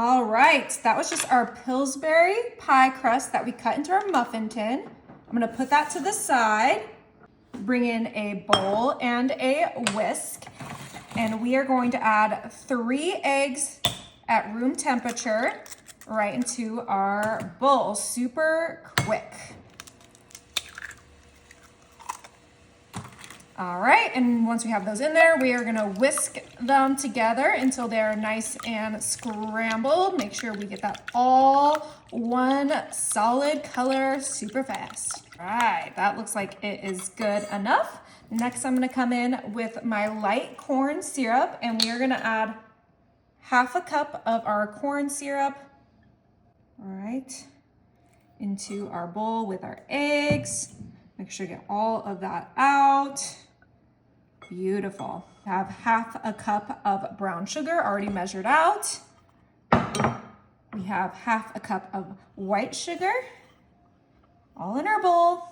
All right, that was just our Pillsbury pie crust that we cut into our muffin tin. I'm gonna put that to the side, bring in a bowl and a whisk, and we are going to add 3 eggs at room temperature right into our bowl, super quick. All right, and once we have those in there, we are gonna whisk them together until they're nice and scrambled. Make sure we get that all one solid color super fast. All right, that looks like it is good enough. Next, I'm gonna come in with my light corn syrup, and we are gonna add 1/2 cup of our corn syrup, all right, into our bowl with our eggs. Make sure you get all of that out. Beautiful. Have 1/2 cup of brown sugar already measured out. We have 1/2 cup of white sugar, all in our bowl.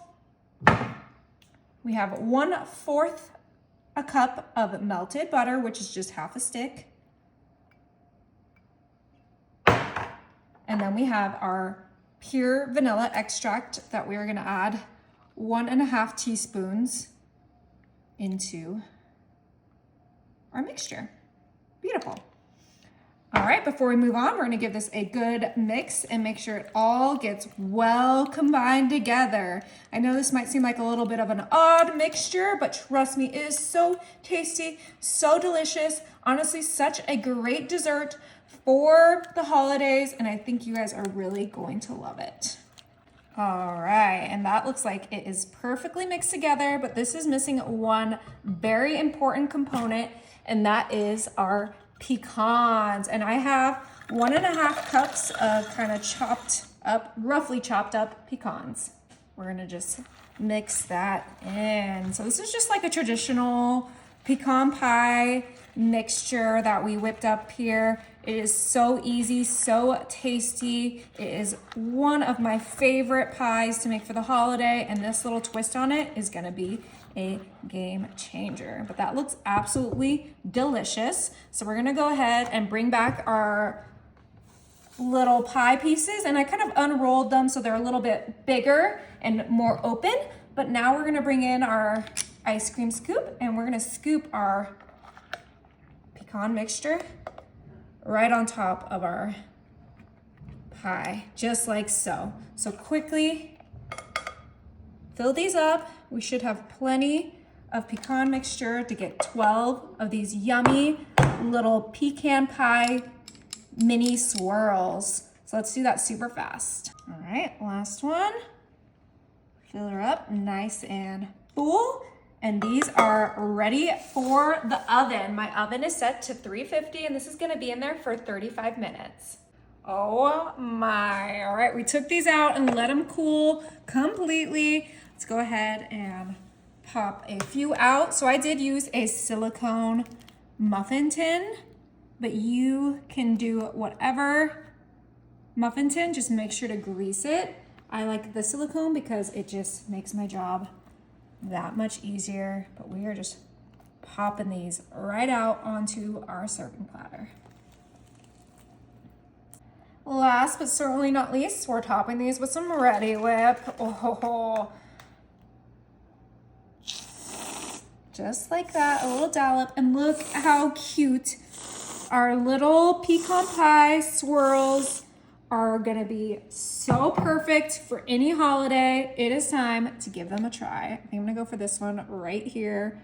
We have 1/4 cup of melted butter, which is just 1/2 stick. And then we have our pure vanilla extract that we are gonna add 1.5 teaspoons into our mixture. Beautiful. All right, before we move on, we're gonna give this a good mix and make sure it all gets well combined together. I know this might seem like a little bit of an odd mixture, but trust me, it is so tasty, so delicious. Honestly, such a great dessert for the holidays, and I think you guys are really going to love it. All right, and that looks like it is perfectly mixed together, but this is missing one very important component, and that is our pecans. And I have 1.5 cups of kind of chopped up, roughly chopped up pecans. We're gonna just mix that in. So this is just like a traditional pecan pie mixture that we whipped up here. It is so easy, so tasty. It is one of my favorite pies to make for the holiday, and this little twist on it is gonna be a game changer. But that looks absolutely delicious. So we're gonna go ahead and bring back our little pie pieces, and I kind of unrolled them so they're a little bit bigger and more open. But now we're gonna bring in our ice cream scoop, and we're gonna scoop our pecan mixture right on top of our pie, just like so. So quickly fill these up. We should have plenty of pecan mixture to get 12 of these yummy little pecan pie mini swirls. So let's do that super fast. All right, last one. Fill her up nice and full. And these are ready for the oven. My oven is set to 350, and this is gonna be in there for 35 minutes. Oh my, all right, we took these out and let them cool completely. Let's go ahead and pop a few out. So I did use a silicone muffin tin, but you can do whatever muffin tin, just make sure to grease it. I like the silicone because it just makes my job that much easier, but we are just popping these right out onto our serving platter. Last but certainly not least, we're topping these with some Ready Whip. Oh, just like that, a little dollop, and look how cute our little pecan pie swirls are gonna be. So perfect for any holiday. It is time to give them a try. I think I'm gonna go for this one right here